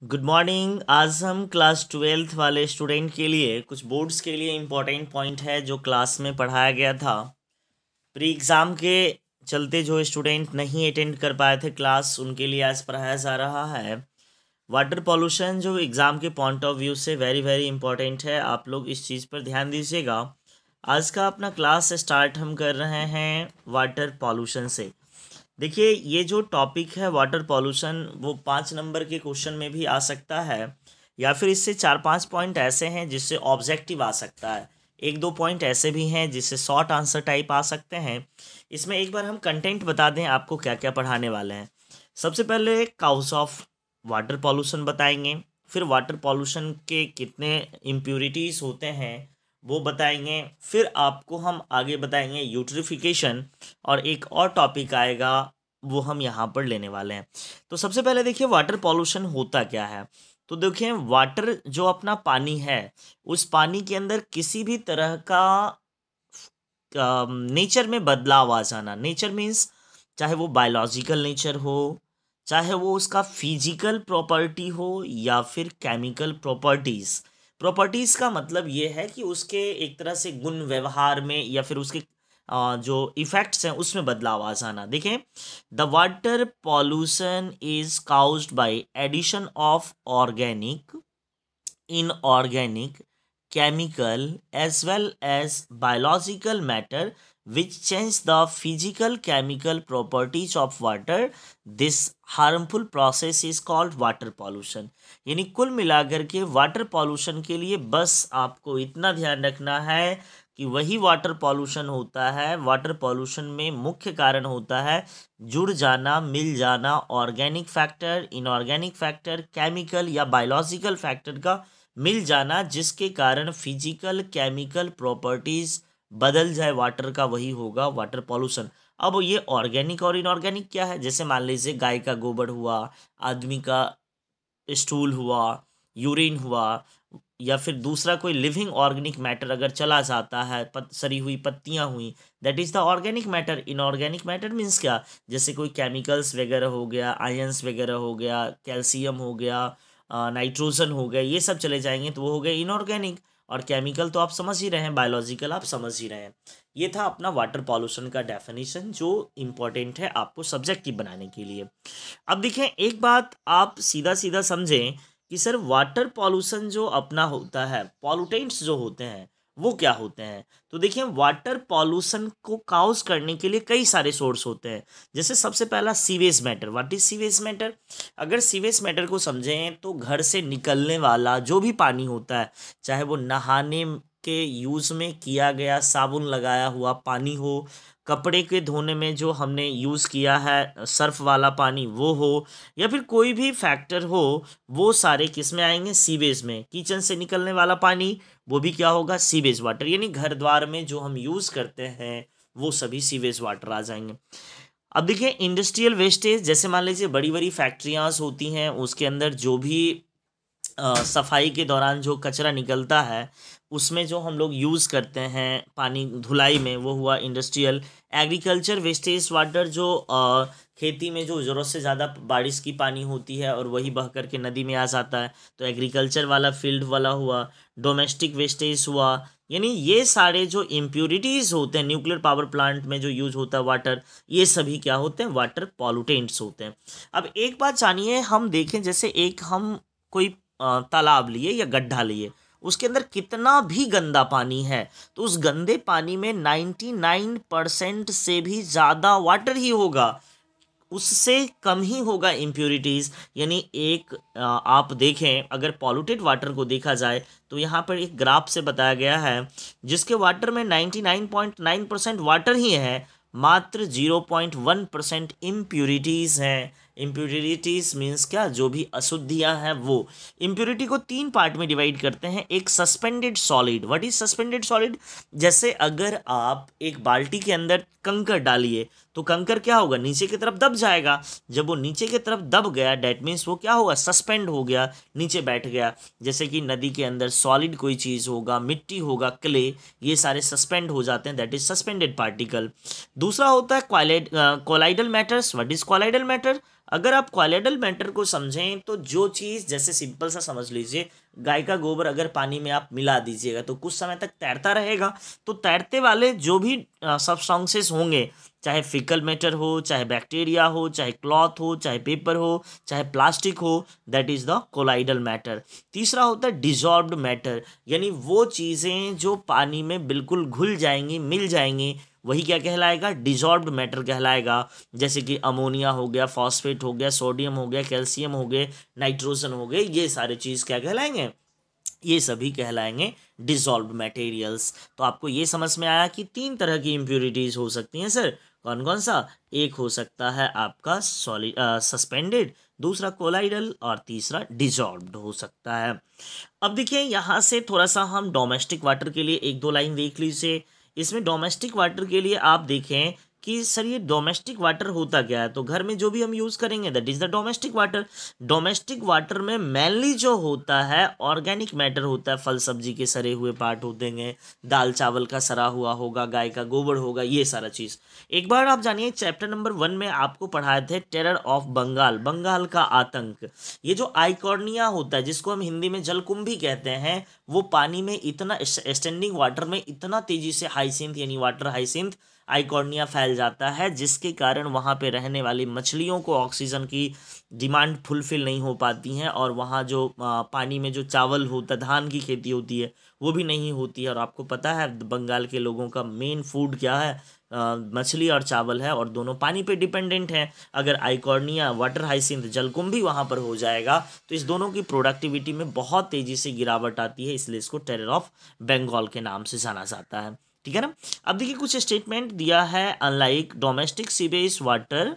Good morning. आज हम class twelfth वाले स्टूडेंट के लिए कुछ बोर्ड्स के लिए इम्पोर्टेंट पॉइंट है जो क्लास में पढ़ाया गया था। प्री एग्ज़ाम के चलते जो स्टूडेंट नहीं अटेंड कर पाए थे क्लास, उनके लिए आज पढ़ाया जा रहा है। वाटर पॉल्यूशन जो एग्ज़ाम के पॉइंट ऑफ व्यू से वेरी वेरी इंपॉर्टेंट है, आप लोग इस चीज़ पर ध्यान दीजिएगा। आज का अपना क्लास स्टार्ट हम कर रहे हैं वाटर पॉल्यूशन से। देखिए, ये जो टॉपिक है वाटर पॉल्यूशन, वो 5 नंबर के क्वेश्चन में भी आ सकता है, या फिर इससे 4-5 पॉइंट ऐसे हैं जिससे ऑब्जेक्टिव आ सकता है। 1-2 पॉइंट ऐसे भी हैं जिससे शॉर्ट आंसर टाइप आ सकते हैं। इसमें एक बार हम कंटेंट बता दें आपको क्या क्या पढ़ाने वाले हैं। सबसे पहले काउज ऑफ वाटर पॉल्यूशन बताएंगे, फिर वाटर पॉल्यूशन के कितने इम्प्योरिटीज़ होते हैं वो बताएंगे, फिर आपको हम आगे बताएंगे यूट्रिफिकेशन, और एक और टॉपिक आएगा वो हम यहाँ पर लेने वाले हैं। तो सबसे पहले देखिए वाटर पॉल्यूशन होता क्या है। तो देखिए, वाटर जो अपना पानी है, उस पानी के अंदर किसी भी तरह का नेचर में बदलाव आ जाना। नेचर मीन्स चाहे वो बायोलॉजिकल नेचर हो, चाहे वो उसका फिजिकल प्रॉपर्टी हो, या फिर केमिकल प्रॉपर्टीज़। प्रॉपर्टीज़ का मतलब ये है कि उसके एक तरह से गुण व्यवहार में, या फिर उसके जो इफ़ेक्ट्स हैं उसमें बदलाव आ जाना। देखें, the water pollution is caused by addition of organic, inorganic, chemical, as well as biological matter which change the physical chemical properties of water. This harmful process is called water pollution. यानी कुल मिलाकर के water pollution के लिए बस आपको इतना ध्यान रखना है कि वही वाटर पॉल्यूशन होता है। वाटर पॉल्यूशन में मुख्य कारण होता है जुड़ जाना, मिल जाना organic factor, inorganic factor, chemical या बायोलॉजिकल फैक्टर का मिल जाना, जिसके कारण फिजिकल केमिकल प्रॉपर्टीज बदल जाए वाटर का, वही होगा वाटर पॉल्यूशन। अब ये ऑर्गेनिक और इनऑर्गेनिक क्या है, जैसे मान लीजिए गाय का गोबर हुआ, आदमी का स्टूल हुआ, यूरिन हुआ, या फिर दूसरा कोई लिविंग ऑर्गेनिक मैटर अगर चला जाता है, सड़ी हुई पत्तियां हुई, that is the organic matter. Inorganic matter means क्या, जैसे कोई केमिकल्स वगैरह हो गया, आयंस वगैरह हो गया, कैल्शियम हो गया, नाइट्रोजन हो गया, ये सब चले जाएंगे तो वो हो गए इनऑर्गेनिक। और केमिकल तो आप समझ ही रहे हैं, बायोलॉजिकल आप समझ ही रहे हैं। ये था अपना वाटर पॉल्यूशन का डेफिनेशन जो इम्पोर्टेंट है आपको सब्जेक्टिव बनाने के लिए। अब देखें, एक बात आप सीधा सीधा समझें कि सर वाटर पॉल्यूशन जो अपना होता है, पॉल्यूटेंट्स जो होते हैं वो क्या होते हैं। तो देखिए, वाटर पॉल्यूशन को काउज करने के लिए कई सारे सोर्स होते हैं। जैसे सबसे पहला sewage matter. What is sewage matter? अगर सीवेज मैटर को समझें तो घर से निकलने वाला जो भी पानी होता है, चाहे वो नहाने के यूज़ में किया गया साबुन लगाया हुआ पानी हो, कपड़े के धोने में जो हमने यूज़ किया है सर्फ वाला पानी वो हो, या फिर कोई भी फैक्टर हो, वो सारे किस में आएंगे? सीवेज में। किचन से निकलने वाला पानी वो भी क्या होगा? Sewage water. यानी घर द्वार में जो हम यूज़ करते हैं वो सभी सीवेज वाटर आ जाएंगे। अब देखिए, इंडस्ट्रियल वेस्टेज, जैसे मान लीजिए बड़ी बड़ी फैक्ट्रियाँ होती हैं, उसके अंदर जो भी सफाई के दौरान जो कचरा निकलता है, उसमें जो हम लोग यूज़ करते हैं पानी धुलाई में, वो हुआ इंडस्ट्रियल। एग्रीकल्चर वेस्टेज वाटर, जो खेती में जो ज़रूरत से ज़्यादा बारिश की पानी होती है और वही बह कर के नदी में आ जाता है, तो एग्रीकल्चर वाला फील्ड वाला हुआ। डोमेस्टिक वेस्टेज हुआ, यानी ये सारे जो इम्प्योरिटीज़ होते हैं न्यूक्लियर पावर प्लांट में जो यूज़ होता है वाटर, ये सभी क्या होते हैं? वाटर पॉल्यूटेंट्स होते हैं। अब एक बात जानिए, हम देखें जैसे एक हम कोई तालाब लिए या गड्ढा लिए, उसके अंदर कितना भी गंदा पानी है, तो उस गंदे पानी में 99% से भी ज़्यादा वाटर ही होगा, उससे कम ही होगा इम्प्योरिटीज़। यानी एक आप देखें, अगर पॉल्यूटेड वाटर को देखा जाए तो यहाँ पर एक ग्राफ से बताया गया है, जिसके वाटर में 99.9% वाटर ही है, मात्र 0.1% इम्प्योरिटीज़ हैं। इम्प्योरिटीज़ मीन्स क्या? जो भी अशुद्धियाँ हैं वो। इम्प्योरिटी को 3 पार्ट में डिवाइड करते हैं। एक suspended solid. What is suspended solid? जैसे अगर आप एक बाल्टी के अंदर कंकड़ डालिए तो कंकर क्या होगा, नीचे की तरफ दब जाएगा। जब वो नीचे की तरफ दब गया डेट मीन्स वो क्या होगा, सस्पेंड हो गया, नीचे बैठ गया। जैसे कि नदी के अंदर सॉलिड कोई चीज़ होगा, मिट्टी होगा, क्ले, ये सारे सस्पेंड हो जाते हैं, दैट इज सस्पेंडेड पार्टिकल। दूसरा होता है colloidal matters. What is colloidal matter? अगर आप कोलाइडल मैटर को समझें तो जो चीज़, जैसे सिंपल सा समझ लीजिए, गाय का गोबर अगर पानी में आप मिला दीजिएगा तो कुछ समय तक तैरता रहेगा। तो तैरते वाले जो भी सब्सटेंसेस होंगे, चाहे फिकल मैटर हो, चाहे बैक्टीरिया हो, चाहे क्लॉथ हो, चाहे पेपर हो, चाहे प्लास्टिक हो, that is the colloidal matter. तीसरा होता है डिजॉल्व्ड मैटर, यानी वो चीज़ें जो पानी में बिल्कुल घुल जाएंगी, मिल जाएंगी, वही क्या कहलाएगा, डिजॉल्व्ड मैटर कहलाएगा। जैसे कि अमोनिया हो गया, फॉस्फेट हो गया, सोडियम हो गया, कैल्शियम हो गए, नाइट्रोजन हो गए, ये सारे चीज़ क्या कहलाएंगे, ये सभी कहलाएंगे डिजॉल्व्ड मटेरियल्स। तो आपको ये समझ में आया कि 3 तरह की इम्प्योरिटीज़ हो सकती हैं सर। कौन कौन सा? एक हो सकता है आपका सॉलिड सस्पेंडेड, दूसरा कोलाइडल और तीसरा डिजॉल्व्ड हो सकता है। अब देखिए यहाँ से थोड़ा सा हम डोमेस्टिक वाटर के लिए 1-2 लाइन देख लीजिए। इसमें डोमेस्टिक वाटर के लिए आप देखें कि सर ये डोमेस्टिक वाटर होता क्या है, तो घर में जो भी हम यूज़ करेंगे that is the domestic water. Domestic water में मेनली जो होता है ऑर्गेनिक मैटर होता है, फल सब्जी के सरे हुए पार्ट होते हैं, दाल चावल का सरा हुआ होगा, गाय का गोबर होगा, ये सारा चीज़। एक बार आप जानिए चैप्टर नंबर 1 में आपको पढ़ाए थे टेरर ऑफ बंगाल, बंगाल का आतंक। ये जो आइकॉर्निया होता है, जिसको हम हिंदी में जलकुंभी कहते हैं, वो पानी में इतना, स्टैंडिंग वाटर में इतना तेजी से हाइसिंथ यानी वाटर हाइसिंथ आइकॉर्निया फैल जाता है, जिसके कारण वहाँ पे रहने वाली मछलियों को ऑक्सीजन की डिमांड फुलफिल नहीं हो पाती हैं, और वहाँ जो पानी में जो चावल होता है, धान की खेती होती है, वो भी नहीं होती है। और आपको पता है बंगाल के लोगों का मेन फूड क्या है, मछली और चावल है, और दोनों पानी पे डिपेंडेंट हैं। अगर आइकॉर्निया, वाटर हाइसिंथ, जलकुंभी वहाँ पर हो जाएगा तो इस दोनों की प्रोडक्टिविटी में बहुत तेज़ी से गिरावट आती है, इसलिए इसको टेरर ऑफ बंगाल के नाम से जाना जाता है। ठीक है ना। अब देखिए कुछ स्टेटमेंट दिया है, unlike domestic sewage water,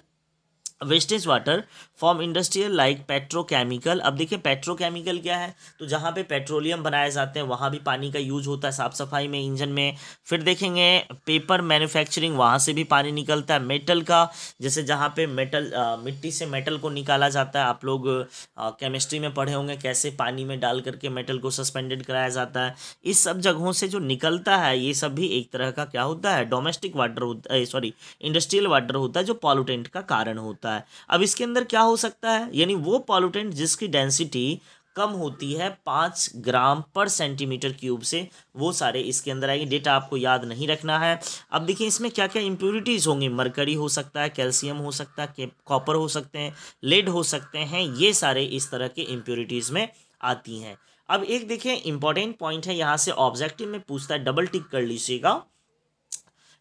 wastage water from industrial like petrochemical. अब देखिए पेट्रोकेमिकल क्या है, तो जहाँ पे पेट्रोलियम बनाए जाते हैं वहाँ भी पानी का यूज होता है, साफ़ सफाई में, इंजन में। फिर देखेंगे पेपर मैन्युफैक्चरिंग, वहाँ से भी पानी निकलता है। मेटल का, जैसे जहाँ पे मेटल, मिट्टी से मेटल को निकाला जाता है, आप लोग केमिस्ट्री में पढ़े होंगे कैसे पानी में डाल करके मेटल को सस्पेंडेड कराया जाता है। इस सब जगहों से जो निकलता है ये सब भी एक तरह का क्या होता है, डोमेस्टिक वाटर होता है, सॉरी इंडस्ट्रियल वाटर होता है, जो पॉल्यूटेंट का कारण होता है। अब इसके अंदर क्या हो सकता है, यानी वो पॉल्यूटेंट जिसकी डेंसिटी कम होती है 5 ग्राम पर सेंटीमीटर क्यूब से, वो सारे इसके अंदर आएंगे। डेटा आपको याद नहीं रखना है। अब देखिए इसमें क्या क्या इंप्योरिटीज़ होंगी, मरकरी हो सकता है, कैल्शियम हो सकता है, कॉपर हो सकते हैं, लेड हो सकते हैं, ये सारे इस तरह के इंप्योरिटीज़ में आती हैं। अब एक देखिए इंपॉर्टेंट पॉइंट है, यहाँ से ऑब्जेक्टिव में पूछता है, डबल टिक कर लीजिएगा,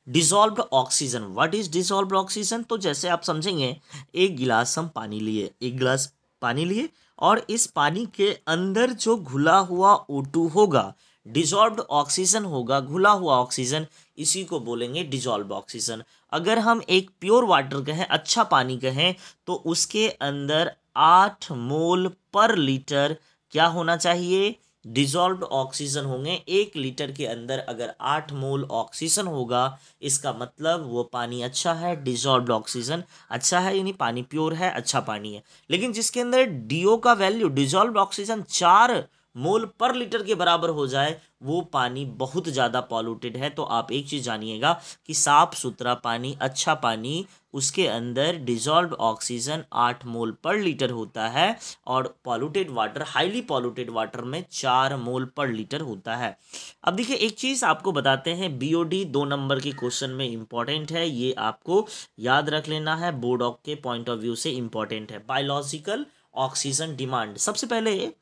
dissolved oxygen. What is dissolved oxygen? तो जैसे आप समझेंगे, एक गिलास हम पानी लिए, एक गिलास पानी लिए, और इस पानी के अंदर जो घुला हुआ O2 होगा, डिसॉल्व्ड ऑक्सीजन होगा, घुला हुआ ऑक्सीजन, इसी को बोलेंगे डिसॉल्व्ड ऑक्सीजन। अगर हम एक प्योर वाटर कहें, अच्छा पानी कहें, तो उसके अंदर 8 मोल पर लीटर क्या होना चाहिए, डिसॉल्व्ड ऑक्सीजन होंगे। 1 लीटर के अंदर अगर 8 मोल ऑक्सीजन होगा, इसका मतलब वो पानी अच्छा है, डिसॉल्व्ड ऑक्सीजन अच्छा है, यानी पानी प्योर है, अच्छा पानी है। लेकिन जिसके अंदर DO का वैल्यू, डिसॉल्व्ड ऑक्सीजन 4 मोल पर लीटर के बराबर हो जाए, वो पानी बहुत ज़्यादा पॉल्यूटेड है। तो आप एक चीज़ जानिएगा कि साफ़ सुथरा पानी, अच्छा पानी, उसके अंदर डिसॉल्व्ड ऑक्सीजन 8 मोल पर लीटर होता है, और polluted water, highly polluted water में 4 मोल पर लीटर होता है। अब देखिए एक चीज़ आपको बताते हैं, BOD 2 नंबर के क्वेश्चन में इंपॉर्टेंट है, ये आपको याद रख लेना है, बोर्ड ऑफ के पॉइंट ऑफ व्यू से इंपॉर्टेंट है। बायोलॉजिकल ऑक्सीजन डिमांड, सबसे पहले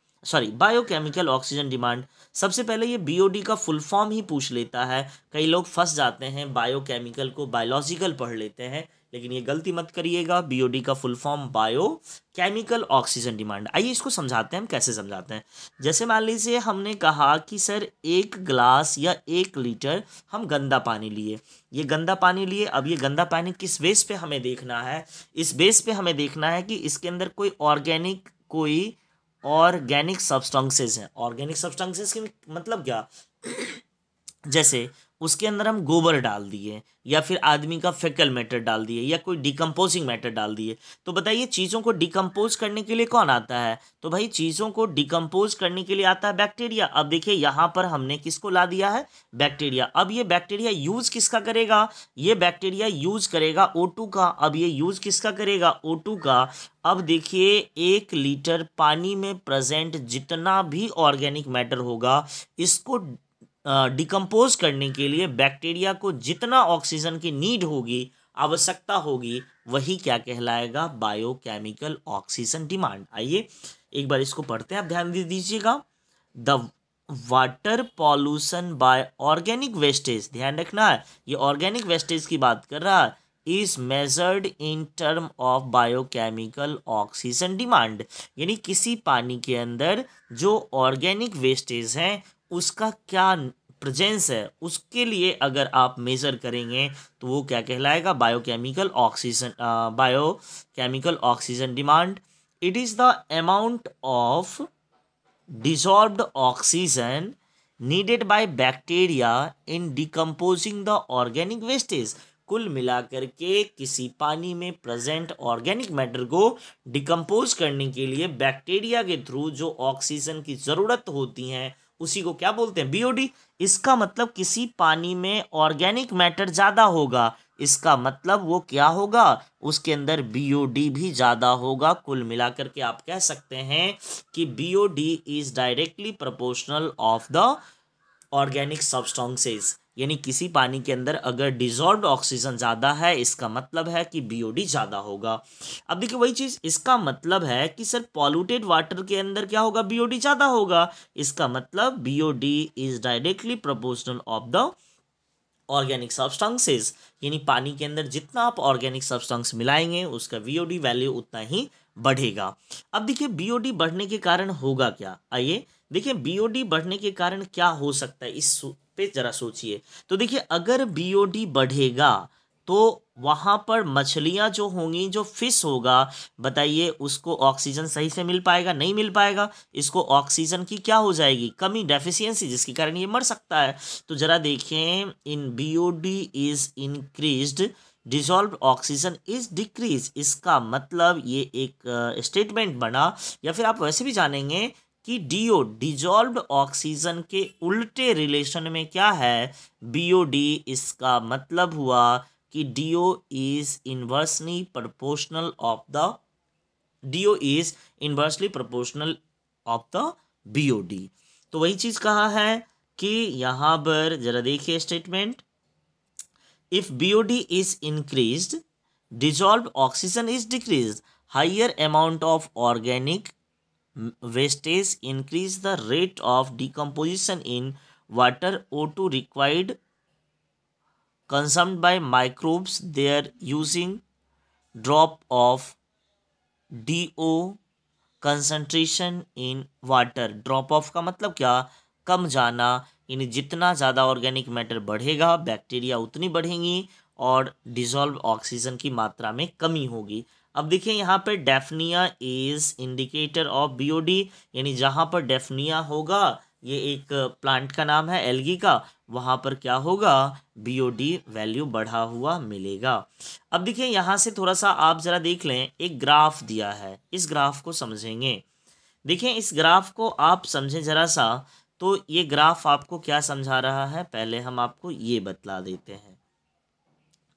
बायोकेमिकल ऑक्सीजन डिमांड, सबसे पहले ये BOD का फुल फॉर्म ही पूछ लेता है। कई लोग फंस जाते हैं, बायोकेमिकल को बायोलॉजिकल पढ़ लेते हैं, लेकिन ये गलती मत करिएगा। BOD का full form biochemical oxygen demand. आइए इसको समझाते हैं, हम कैसे समझाते हैं। जैसे मान लीजिए हमने कहा कि सर 1 ग्लास या 1 लीटर हम गंदा पानी लिए, ये गंदा पानी लिए। अब ये गंदा पानी किस बेस पे हमें देखना है, इस बेस पे हमें देखना है कि इसके अंदर कोई ऑर्गेनिक सब्सटेंसेस हैं। ऑर्गेनिक सब्सटेंसेस की मतलब क्या, जैसे उसके अंदर हम गोबर डाल दिए या फिर आदमी का फेकल मैटर डाल दिए या कोई डिकम्पोजिंग मैटर डाल दिए, तो बताइए चीज़ों को डिकम्पोज करने के लिए कौन आता है? तो भाई चीज़ों को डिकम्पोज करने के लिए आता है बैक्टीरिया। अब देखिए यहाँ पर हमने किसको ला दिया है? बैक्टीरिया। अब ये बैक्टीरिया यूज़ किसका करेगा? ये बैक्टीरिया यूज़ करेगा O2 का। अब ये यूज़ किसका करेगा? O2 का। अब देखिए 1 लीटर पानी में प्रेजेंट जितना भी ऑर्गेनिक मैटर होगा, इसको डिकम्पोज करने के लिए बैक्टीरिया को जितना ऑक्सीजन की नीड होगी, आवश्यकता होगी, वही क्या कहलाएगा? Biochemical oxygen demand. आइए एक बार इसको पढ़ते हैं, आप ध्यान दे दीजिएगा। The water pollution by organic wastage, ध्यान रखना है ये ऑर्गेनिक वेस्टेज की बात कर रहा है, is measured in term of biochemical oxygen demand. यानी किसी पानी के अंदर जो ऑर्गेनिक वेस्टेज हैं उसका क्या प्रेजेंस है, उसके लिए अगर आप मेज़र करेंगे तो वो क्या कहलाएगा? Biochemical oxygen demand. It is the amount of dissolved oxygen needed by bacteria in decomposing the organic wastage। कुल मिलाकर के किसी पानी में प्रेजेंट ऑर्गेनिक मैटर को डिकम्पोज करने के लिए बैक्टीरिया के थ्रू जो ऑक्सीजन की ज़रूरत होती है उसी को क्या बोलते हैं? बीओडी। इसका मतलब किसी पानी में ऑर्गेनिक मैटर ज़्यादा होगा, इसका मतलब वो क्या होगा? उसके अंदर बीओडी भी ज़्यादा होगा। कुल मिलाकर के आप कह सकते हैं कि BOD is directly proportional of the organic substances. यानी किसी पानी के अंदर अगर डिजॉल्व्ड ऑक्सीजन ज़्यादा है, इसका मतलब है कि बीओडी ज़्यादा होगा। अब देखिए वही चीज़, इसका मतलब है कि सर पॉल्यूटेड वाटर के अंदर क्या होगा? बीओडी ज़्यादा होगा। इसका मतलब BOD is directly proportional of the organic substances. यानी पानी के अंदर जितना आप ऑर्गेनिक सब्सटेंस मिलाएंगे उसका बीओडी वैल्यू उतना ही बढ़ेगा। अब देखिए बीओडी बढ़ने के कारण होगा क्या? आइए देखिए बीओडी बढ़ने के कारण क्या हो सकता है, इस पे जरा सोचिए। तो देखिए अगर बीओडी बढ़ेगा तो वहाँ पर मछलियाँ जो होंगी, जो फिश होगा, बताइए उसको ऑक्सीजन सही से मिल पाएगा? नहीं मिल पाएगा। इसको ऑक्सीजन की क्या हो जाएगी? कमी, डेफिशिएंसी, जिसके कारण ये मर सकता है। तो जरा देखें, इन BOD is increased, dissolved oxygen is decrease. इसका मतलब ये एक स्टेटमेंट बना, या फिर आप वैसे भी जानेंगे कि डीओ, डिजॉल्व्ड ऑक्सीजन के उल्टे रिलेशन में क्या है? बीओडी। इसका मतलब हुआ कि DO is inversely proportional of the BOD. तो वही चीज कहा है कि यहाँ पर जरा देखिए statement, if BOD is increased, dissolved oxygen is decreased, higher amount of organic wastage increase the rate of decomposition in water. O2 required consumed by microbes, they are using drop of DO concentration in water। Drop of का मतलब क्या? कम जाना। यानी जितना ज़्यादा organic matter बढ़ेगा, bacteria उतनी बढ़ेंगी और डिजॉल्व ऑक्सीजन की मात्रा में कमी होगी। अब देखिए यहाँ पर Daphnia is indicator of BOD. यानी जहाँ पर डेफनिया होगा, ये एक प्लांट का नाम है एल्गी का, वहाँ पर क्या होगा? बीओडी वैल्यू बढ़ा हुआ मिलेगा। अब देखिए यहाँ से थोड़ा सा आप ज़रा देख लें, एक ग्राफ दिया है, इस ग्राफ को समझेंगे। देखिए इस ग्राफ को आप समझें ज़रा सा। तो ये ग्राफ आपको क्या समझा रहा है, पहले हम आपको ये बतला देते हैं।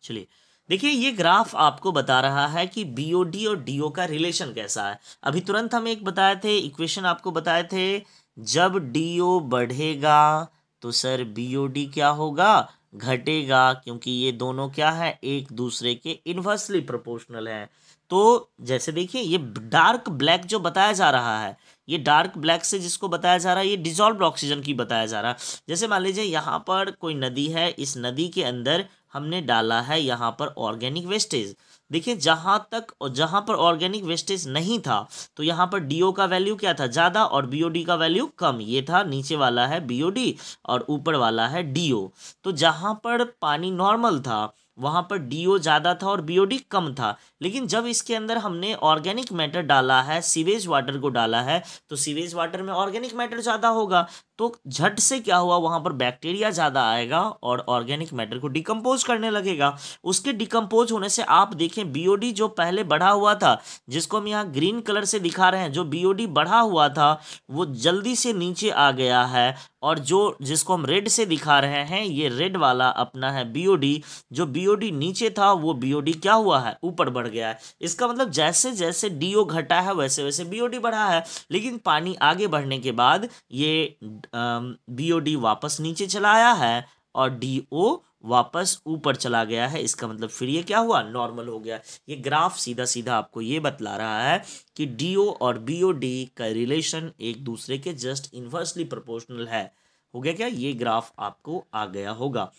चलिए देखिए ये ग्राफ आपको बता रहा है कि बीओडी और डीओ का रिलेशन कैसा है। अभी तुरंत हम एक बताए थे, इक्वेशन आपको बताए थे, जब डीओ बढ़ेगा तो सर बीओडी क्या होगा? घटेगा, क्योंकि ये दोनों क्या है? एक दूसरे के इन्वर्सली प्रोपोर्शनल है। तो जैसे देखिए ये डार्क ब्लैक जो बताया जा रहा है, ये डार्क ब्लैक से जिसको बताया जा रहा है, ये डिजॉल्व्ड ऑक्सीजन की बताया जा रहा है। जैसे मान लीजिए यहाँ पर कोई नदी है, इस नदी के अंदर हमने डाला है यहाँ पर ऑर्गेनिक वेस्टेज। देखिए जहाँ पर ऑर्गेनिक वेस्टेज नहीं था तो यहाँ पर डीओ का वैल्यू क्या था? ज़्यादा, और बीओडी का वैल्यू कम। ये था, नीचे वाला है बीओडी और ऊपर वाला है डीओ। तो जहाँ पर पानी नॉर्मल था वहाँ पर डीओ ज़्यादा था और बीओडी कम था। लेकिन जब इसके अंदर हमने ऑर्गेनिक मैटर डाला है, सीवेज वाटर को डाला है, तो सीवेज वाटर में ऑर्गेनिक मैटर ज़्यादा होगा, तो झट से क्या हुआ, वहाँ पर बैक्टीरिया ज़्यादा आएगा और ऑर्गेनिक मैटर को डिकम्पोज करने लगेगा। उसके डिकम्पोज होने से आप देखें बीओडी जो पहले बढ़ा हुआ था, जिसको हम यहाँ ग्रीन कलर से दिखा रहे हैं, जो बीओडी बढ़ा हुआ था वो जल्दी से नीचे आ गया है, और जो जिसको हम रेड से दिखा रहे हैं, ये रेड वाला अपना है बीओडी, जो बीओडी नीचे था वो बीओडी क्या हुआ है, ऊपर बढ़ गया है। इसका मतलब जैसे जैसे डीओ घटा है वैसे वैसे बीओडी बढ़ा है, लेकिन पानी आगे बढ़ने के बाद ये बीओडी वापस नीचे चला आया है और डीओ वापस ऊपर चला गया है। इसका मतलब फिर ये क्या हुआ, नॉर्मल हो गया। ये ग्राफ सीधा सीधा आपको ये बतला रहा है कि डीओ और बीओडी का रिलेशन एक दूसरे के जस्ट इन्वर्सली प्रोपोर्शनल है। हो गया क्या, ये ग्राफ आपको आ गया होगा।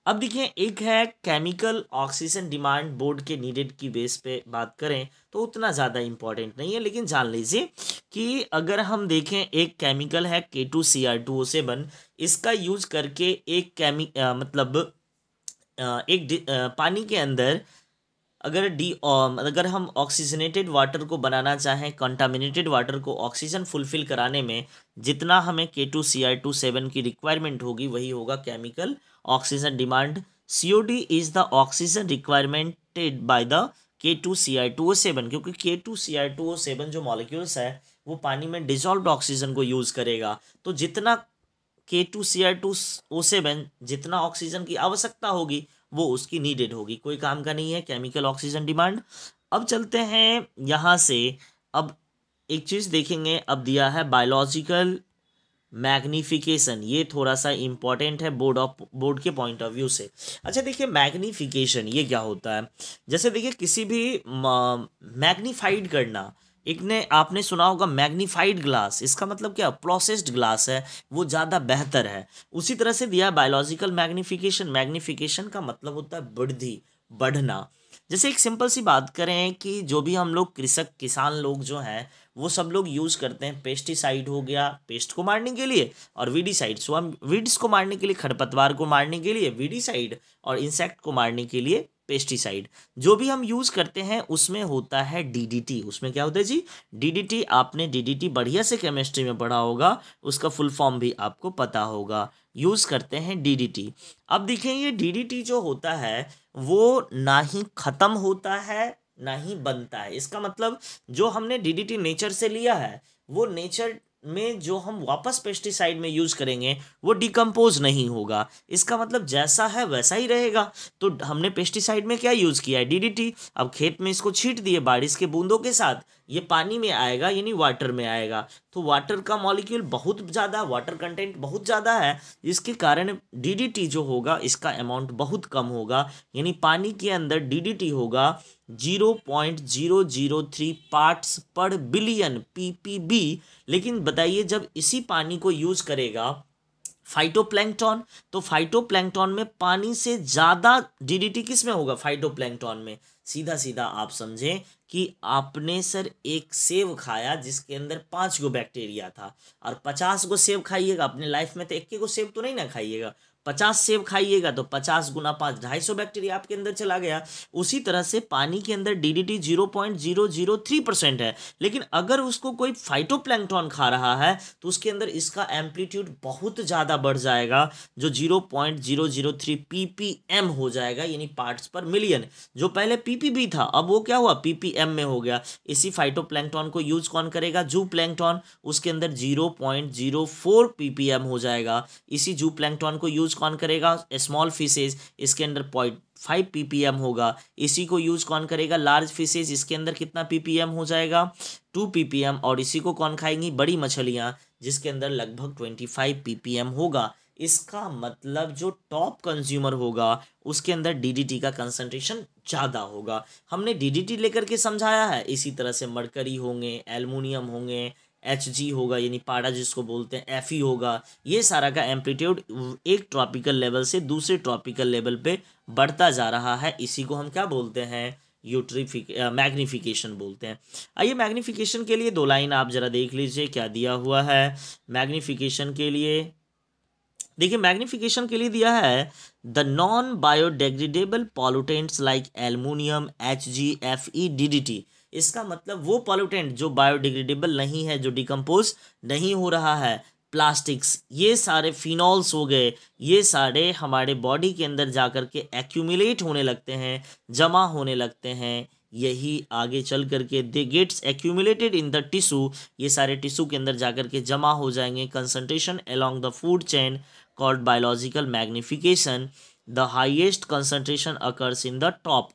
अब देखिए, एक है केमिकल ऑक्सीजन डिमांड बोर्ड के नीडेड की बेस पे बात करें तो उतना ज़्यादा इंपॉर्टेंट नहीं है, लेकिन जान लीजिए कि अगर हम देखें, एक केमिकल है K2Cr2O7, इसका यूज करके एक पानी के अंदर अगर हम ऑक्सीजनेटेड वाटर को बनाना चाहें, कंटामिनेटेड वाटर को ऑक्सीजन फुलफिल कराने में जितना हमें K2Cr2O7 की रिक्वायरमेंट होगी, वही होगा chemical oxygen demand. COD is the oxygen requiremented by the K2Cr2O7, क्योंकि K2Cr2O7 जो मॉलिक्यूल्स है वो पानी में डिजॉल्व्ड ऑक्सीजन को यूज़ करेगा, तो जितना K2Cr2O7 जितना ऑक्सीजन की आवश्यकता होगी वो उसकी नीडेड होगी। कोई काम का नहीं है केमिकल ऑक्सीजन डिमांड। अब चलते हैं यहाँ से, अब एक चीज़ देखेंगे, अब दिया है बायोलॉजिकल मैग्निफिकेशन, ये थोड़ा सा इंपॉर्टेंट है बोर्ड के पॉइंट ऑफ व्यू से। अच्छा देखिए, मैग्निफिकेशन ये क्या होता है, जैसे देखिए किसी भी मैग्नीफाइड करना, एक ने आपने सुना होगा मैग्नीफाइड ग्लास, इसका मतलब क्या, प्रोसेस्ड ग्लास है, वो ज़्यादा बेहतर है। उसी तरह से दिया है बायोलॉजिकल मैग्निफिकेशन। मैग्निफिकेशन का मतलब होता है वृद्धि, बढ़ना। जैसे एक सिंपल सी बात करें कि जो भी हम लोग किसान लोग जो हैं वो सब लोग यूज़ करते हैं, पेस्टिसाइड हो गया पेस्ट को मारने के लिए, और वीडीसाइड हम वीड्स को मारने के लिए, खरपतवार को मारने के लिए वीडीसाइड, और इंसेक्ट को मारने के लिए पेस्टिसाइड। जो भी हम यूज़ करते हैं उसमें होता है DDT। उसमें क्या होता है जी, DDT। आपने DDT बढ़िया से केमिस्ट्री में पढ़ा होगा, उसका फुल फॉर्म भी आपको पता होगा। यूज़ करते हैं DDT। अब देखें, ये DDT जो होता है वो ना ही ख़त्म होता है ना ही बनता है। इसका मतलब जो हमने DDT नेचर से लिया है, वो नेचर में जो हम वापस पेस्टिसाइड में यूज़ करेंगे वो डिकम्पोज नहीं होगा। इसका मतलब जैसा है वैसा ही रहेगा। तो हमने पेस्टिसाइड में क्या यूज़ किया है, DDT। अब खेत में इसको छींट दिए बारिश के बूंदों के साथ, ये पानी में आएगा यानी वाटर में आएगा, तो वाटर का मॉलिक्यूल बहुत ज़्यादा, वाटर कंटेंट बहुत ज़्यादा है, जिसके कारण DDT जो होगा इसका अमाउंट बहुत कम होगा, यानी पानी के अंदर DDT होगा 0.003 पार्ट्स पर बिलियन ppb। लेकिन बताइए, जब इसी पानी को यूज करेगा फाइटोप्लैंक्टन, तो फाइटोप्लैंक्टन में पानी से ज़्यादा DDT किस में होगा, फाइटोप्लैंक्टन में। सीधा सीधा आप समझें कि आपने सर एक सेब खाया जिसके अंदर 5 गो बैक्टीरिया था, और 50 गो सेब खाइएगा अपने लाइफ में, तो एक गो सेब तो नहीं ना खाइएगा, 50 सेब खाइएगा तो 50 गुना 5 250 बैक्टीरिया आपके अंदर चला गया। उसी तरह से पानी के अंदर DDT 0.003% है, लेकिन अगर उसको कोई फाइटोप्लैंक्टन खा रहा है तो उसके अंदर इसका एम्पलीट्यूड बहुत ज़्यादा बढ़ जाएगा, जो 0.003 ppm हो जाएगा, यानी पार्ट्स पर मिलियन। जो पहले ppb था अब वो क्या हुआ, ppm में हो गया। इसी फाइटोप्लैंक्टन को यूज कौन करेगा, जू प्लैंक्टन, उसके अंदर 0.04 ppm हो जाएगा। इसी जू प्लैंक्टन को यूज कौन करेगा, स्मॉल फिशेज, इसके अंदर 0.5 ppm होगा। इसी को यूज कौन करेगा, लार्ज फिशेज, इसके अंदर कितना ppm हो जाएगा, 2 ppm। और इसी को कौन खाएंगी, बड़ी मछलियाँ, जिसके अंदर लगभग 25 ppm होगा। इसका मतलब जो टॉप कंज्यूमर होगा उसके अंदर DDT का कंसंट्रेशन ज़्यादा होगा। हमने DDT लेकर के समझाया है। इसी तरह से मरकरी होंगे, एल्युमिनियम होंगे, Hg होगा यानी पाड़ा जिसको बोलते हैं, Fe होगा। ये सारा का एम्पलीट्यूड एक ट्रॉपिकल लेवल से दूसरे ट्रॉपिकल लेवल पे बढ़ता जा रहा है। इसी को हम क्या बोलते हैं, मैग्निफिकेशन बोलते हैं। आइए मैग्निफिकेशन के लिए 2 लाइन आप ज़रा देख लीजिए क्या दिया हुआ है। मैग्निफिकेशन के लिए देखिए मैग्निफिकेशन के लिए दिया है the non biodegradable pollutants like aluminium HG, Fe, DDT। इसका मतलब वो पॉल्यूटेंट जो बायोडिग्रेडेबल नहीं है, जो डिकम्पोज नहीं हो रहा है, प्लास्टिक्स, ये सारे फिनॉल्स हो गए, ये सारे हमारे बॉडी के अंदर जा कर के एक्यूमुलेट होने लगते हैं, जमा होने लगते हैं। यही आगे चल करके they gets accumulated in the tissue, ये सारे टिश्यू के अंदर जा कर के जमा हो जाएंगे। Concentration along the food chain called biological magnification, the highest concentration occurs in the top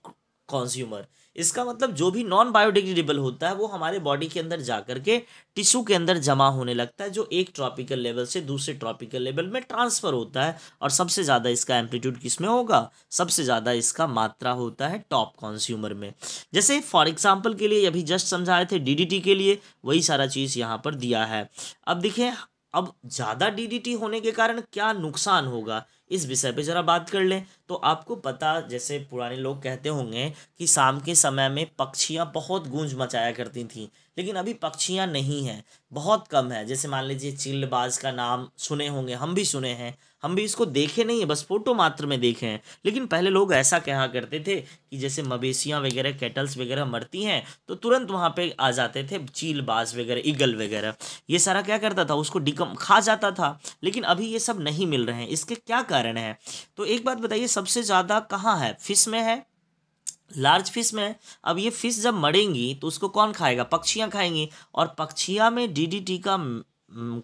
consumer। इसका मतलब जो भी नॉन बायोडिग्रेडेबल होता है वो हमारे बॉडी के अंदर जा करके टिश्यू के अंदर जमा होने लगता है, जो एक ट्रॉपिकल लेवल से दूसरे ट्रॉपिकल लेवल में ट्रांसफर होता है। और सबसे ज़्यादा इसका एम्पलीट्यूड किस में होगा, सबसे ज़्यादा इसका मात्रा होता है टॉप कंज्यूमर में। जैसे फॉर एग्जांपल के लिए अभी जस्ट समझाए थे DDT के लिए, वही सारा चीज़ यहाँ पर दिया है। अब देखिए, अब ज़्यादा DDT होने के कारण क्या नुकसान होगा, इस विषय पे ज़रा बात कर लें। तो आपको पता, जैसे पुराने लोग कहते होंगे कि शाम के समय में पक्षियाँ बहुत गूंज मचाया करती थीं, लेकिन अभी पक्षियाँ नहीं हैं, बहुत कम है। जैसे मान लीजिए चीलबाज का नाम सुने होंगे, हम भी सुने हैं, हम भी इसको देखे नहीं है, बस फोटो मात्र में देखे हैं। लेकिन पहले लोग ऐसा कहा करते थे कि जैसे मवेशियाँ वगैरह, कैटल्स वगैरह मरती हैं तो तुरंत वहाँ पे आ जाते थे चीलबाज वगैरह, ईगल वगैरह, ये सारा क्या करता था, उसको खा जाता था। लेकिन अभी ये सब नहीं मिल रहे हैं, इसके क्या कारण है? तो एक बात बताइए, सबसे ज़्यादा कहाँ है? फिश में है, लार्ज फिश में। अब ये फिश जब मरेंगी तो उसको कौन खाएगा? पक्षियाँ खाएंगी। और पक्षियाँ में DDT का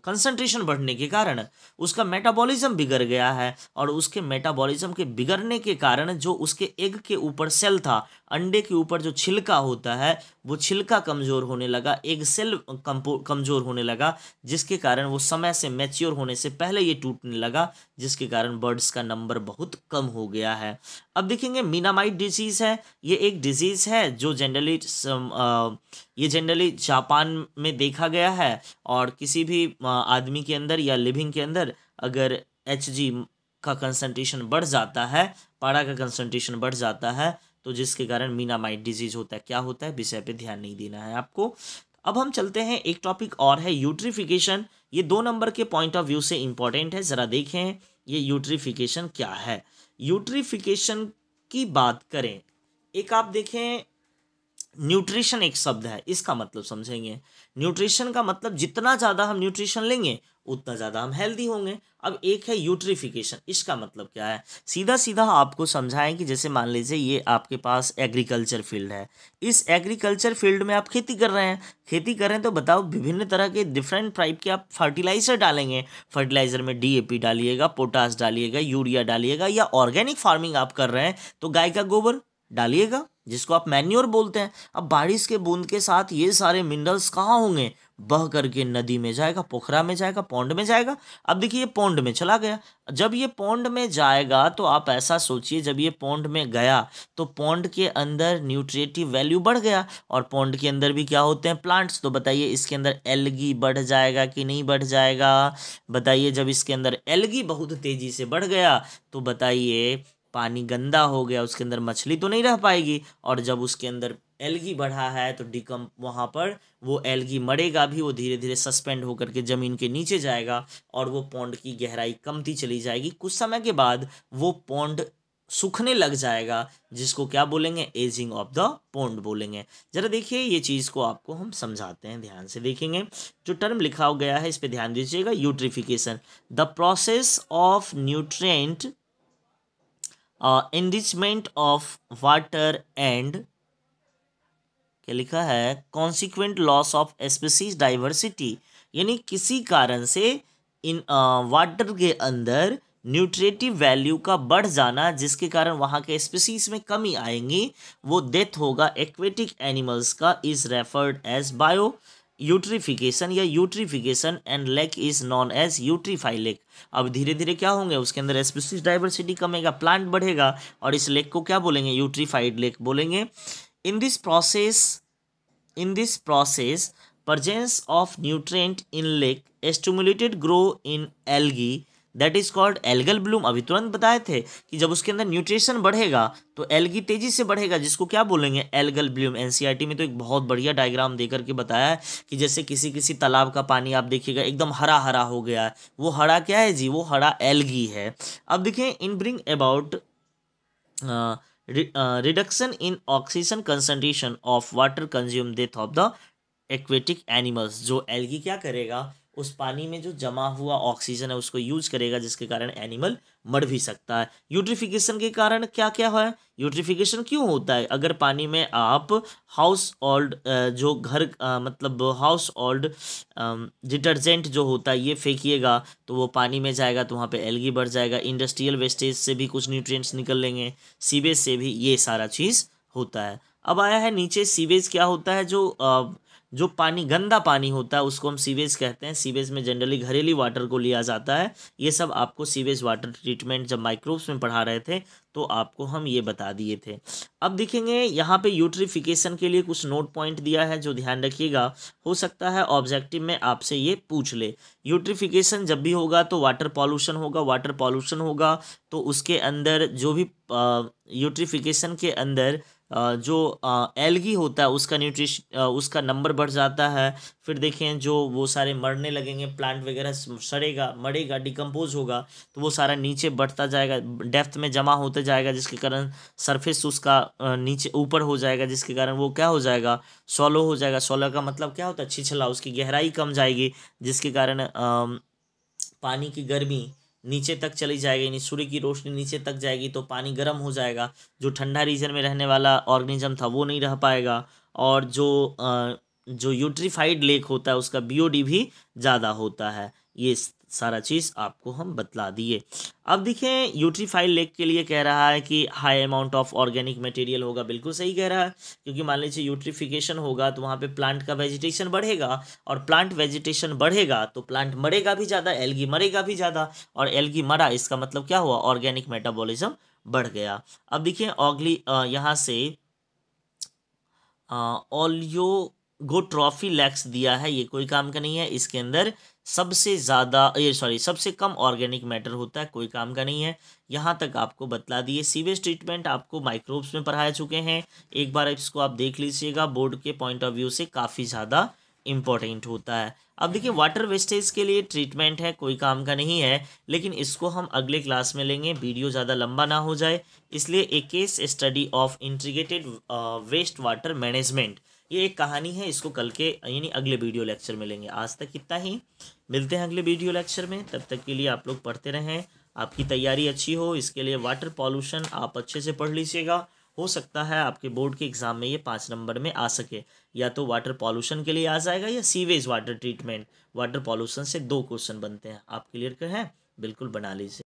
कंसंट्रेशन बढ़ने के कारण उसका मेटाबॉलिज्म बिगड़ गया है, और उसके मेटाबॉलिज्म के बिगड़ने के कारण जो उसके एग के ऊपर सेल था, अंडे के ऊपर जो छिलका होता है, वो छिलका कमज़ोर होने लगा, एग सेल कमज़ोर होने लगा, जिसके कारण वो समय से मैच्योर होने से पहले ये टूटने लगा, जिसके कारण बर्ड्स का नंबर बहुत कम हो गया है। अब देखेंगे मीनामाइट डिजीज़ है, ये एक डिजीज़ है जो जनरली जापान में देखा गया है। और किसी भी आदमी के अंदर या लिविंग के अंदर अगर HG का कंसंट्रेशन बढ़ जाता है, पारा का कंसंट्रेशन बढ़ जाता है, तो जिसके कारण मीनामाइट डिजीज़ होता है। क्या होता है, विषय पे ध्यान नहीं देना है आपको। अब हम चलते हैं, एक टॉपिक और है यूट्रिफिकेशन। ये 2 नंबर के पॉइंट ऑफ व्यू से इंपॉर्टेंट है, ज़रा देखें ये यूट्रिफिकेशन क्या है। यूट्रिफिकेशन की बात करें, एक आप देखें, न्यूट्रिशन एक शब्द है, इसका मतलब समझेंगे। न्यूट्रिशन का मतलब जितना ज़्यादा हम न्यूट्रिशन लेंगे उतना ज़्यादा हम हेल्दी होंगे। अब एक है यूट्रिफिकेशन, इसका मतलब क्या है? सीधा सीधा आपको समझाएं कि जैसे मान लीजिए ये आपके पास एग्रीकल्चर फील्ड है, इस एग्रीकल्चर फील्ड में आप खेती कर रहे हैं, तो बताओ विभिन्न तरह के डिफरेंट टाइप के आप फर्टिलाइज़र डालेंगे। फर्टिलाइज़र में DAP डालिएगा, पोटास डालिएगा, यूरिया डालिएगा, या ऑर्गेनिक फार्मिंग आप कर रहे हैं तो गाय का गोबर डालिएगा, जिसको आप मैन्योर बोलते हैं। अब बारिश के बूंद के साथ ये सारे मिनरल्स कहाँ होंगे? बह करके नदी में जाएगा, पोखरा में जाएगा, पौंड में जाएगा। अब देखिए ये पौंड में चला गया, जब ये पौंड में जाएगा तो आप ऐसा सोचिए, जब ये पौंड में गया तो पौंड के अंदर न्यूट्रिटिव वैल्यू बढ़ गया, और पौंड के अंदर भी क्या होते हैं? प्लांट्स। तो बताइए इसके अंदर एल्गी बढ़ जाएगा कि नहीं बढ़ जाएगा? बताइए, जब इसके अंदर एल्गी बहुत तेज़ी से बढ़ गया तो बताइए पानी गंदा हो गया, उसके अंदर मछली तो नहीं रह पाएगी। और जब उसके अंदर एल्गी बढ़ा है तो वहाँ पर वो एल्गी मरेगा भी, वो धीरे धीरे सस्पेंड होकर के ज़मीन के नीचे जाएगा, और वो पौंड की गहराई कमती चली जाएगी। कुछ समय के बाद वो पौंड सूखने लग जाएगा, जिसको क्या बोलेंगे? एजिंग ऑफ द पौंड बोलेंगे। जरा देखिए ये चीज़ को आपको हम समझाते हैं, ध्यान से देखेंगे। जो टर्म लिखा गया है इस पर ध्यान दीजिएगा, eutrophication, the process of nutrient enrichment of water and क्या लिखा है, consequent loss of species diversity, यानी किसी कारण से इन वाटर के अंदर न्यूट्रिटिव वैल्यू का बढ़ जाना, जिसके कारण वहाँ के स्पीसीज में कमी आएंगी, वो डेथ होगा एक्वेटिक एनिमल्स का, is referred as bio eutrophication या eutrophication, and lake is known as eutrophy lake. अब धीरे धीरे क्या होंगे, उसके अंदर स्पीसीज डाइवर्सिटी कमेगा, प्लांट बढ़ेगा, और इस लेक को क्या बोलेंगे? यूट्रीफाइड लेक बोलेंगे। In this process presence of nutrient in lake stimulated grow in algae that is called algal Bloom. अभी तुरंत बताए थे कि जब उसके अंदर न्यूट्रिशन बढ़ेगा तो एल्गी तेजी से बढ़ेगा, जिसको क्या बोलेंगे, एल्गल ब्लूम। एनसीईआरटी में तो एक बहुत बढ़िया डायग्राम दे करके बताया है कि जैसे किसी किसी तालाब का पानी आप देखिएगा एकदम हरा हरा हो गया है, वो हरा क्या है जी, वो हरा एल्गी है। अब देखें, इन bring about reduction in oxygen concentration of water consume death of the aquatic animals. जो एल्गी क्या करेगा, उस पानी में जो जमा हुआ ऑक्सीजन है उसको यूज करेगा, जिसके कारण एनिमल मर भी सकता है। यूट्रिफिकेशन के कारण क्या क्या है, यूट्रिफिकेशन क्यों होता है, अगर पानी में आप हाउस होल्ड जो घर मतलब हाउस होल्ड डिटर्जेंट जो होता है ये फेंकिएगा तो वो पानी में जाएगा तो वहाँ पे एल्गी बढ़ जाएगा। इंडस्ट्रियल वेस्टेज से भी कुछ न्यूट्रिएंट्स निकल लेंगे, सीवेज से भी, ये सारा चीज़ होता है। अब आया है नीचे सीवेज क्या होता है, जो पानी गंदा पानी होता है उसको हम सीवेज कहते हैं। सीवेज में जनरली घरेलू वाटर को लिया जाता है। ये सब आपको सीवेज वाटर ट्रीटमेंट जब माइक्रोब्स में पढ़ा रहे थे तो आपको हम ये बता दिए थे। अब देखेंगे यहाँ पे यूट्रिफिकेशन के लिए कुछ नोट पॉइंट दिया है जो ध्यान रखिएगा, हो सकता है ऑब्जेक्टिव में आपसे ये पूछ ले। यूट्रिफिकेशन जब भी होगा तो वाटर पॉल्यूशन होगा, वाटर पॉल्यूशन होगा तो उसके अंदर जो भी यूट्रिफिकेशन के अंदर जो एल्गी होता है उसका उसका नंबर बढ़ जाता है। फिर देखें जो वो सारे मरने लगेंगे, प्लांट वगैरह सड़ेगा, मरेगा, डिकम्पोज होगा तो वो सारा नीचे बढ़ता जाएगा, डेप्थ में जमा होते जाएगा, जिसके कारण सरफेस उसका नीचे ऊपर हो जाएगा, जिसके कारण वो क्या हो जाएगा, सॉलो हो जाएगा। सॉलो का मतलब क्या होता है, छिछला, उसकी गहराई कम जाएगी, जिसके कारण पानी की गर्मी नीचे तक चली जाएगी, यानी सूर्य की रोशनी नीचे तक जाएगी तो पानी गर्म हो जाएगा। जो ठंडा रीजन में रहने वाला ऑर्गेनिज्म था वो नहीं रह पाएगा, और जो यूट्रीफाइड लेक होता है उसका बीओडी भी ज़्यादा होता है। ये सारा चीज़ आपको हम बतला दिए। अब देखें, यूट्रीफाइड लेक के लिए कह रहा है कि high amount of organic material होगा। बिल्कुल सही कह रहा है, क्योंकि मान लीजिए यूट्रीफिकेशन होगा तो वहाँ पे प्लांट का वेजिटेशन बढ़ेगा, और प्लांट वेजिटेशन बढ़ेगा तो प्लांट मरेगा भी ज़्यादा, एल्गी मरेगा भी ज़्यादा, और एल्गी मरा इसका मतलब क्या हुआ, ऑर्गेनिक मेटाबॉलिज्म बढ़ गया। अब देखिए ऑगली यहाँ से ओलियोगोट्रॉफी लैक्स दिया है, ये कोई काम का नहीं है। इसके अंदर सबसे ज़्यादा सबसे कम ऑर्गेनिक मैटर होता है, कोई काम का नहीं है। यहाँ तक आपको बतला दिए। सीवेज ट्रीटमेंट आपको माइक्रोब्स में पढ़ाए चुके हैं, एक बार इसको आप देख लीजिएगा, बोर्ड के पॉइंट ऑफ व्यू से काफ़ी ज़्यादा इम्पोर्टेंट होता है। अब देखिए वाटर वेस्टेज के लिए ट्रीटमेंट है, कोई काम का नहीं है, लेकिन इसको हम अगले क्लास में लेंगे, वीडियो ज़्यादा लंबा ना हो जाए इसलिए। एक case study of integrated waste water management, ये एक कहानी है, इसको कल के यानी अगले वीडियो लेक्चर में लेंगे। आज तक इतना ही, मिलते हैं अगले वीडियो लेक्चर में। तब तक के लिए आप लोग पढ़ते रहें, आपकी तैयारी अच्छी हो, इसके लिए वाटर पॉल्यूशन आप अच्छे से पढ़ लीजिएगा। हो सकता है आपके बोर्ड के एग्जाम में ये 5 नंबर में आ सके, या तो वाटर पॉल्यूशन के लिए आ जाएगा या sewage water treatment. Water pollution से 2 क्वेश्चन बनते हैं। आप क्लियर कर हैं, बिल्कुल बना लीजिए।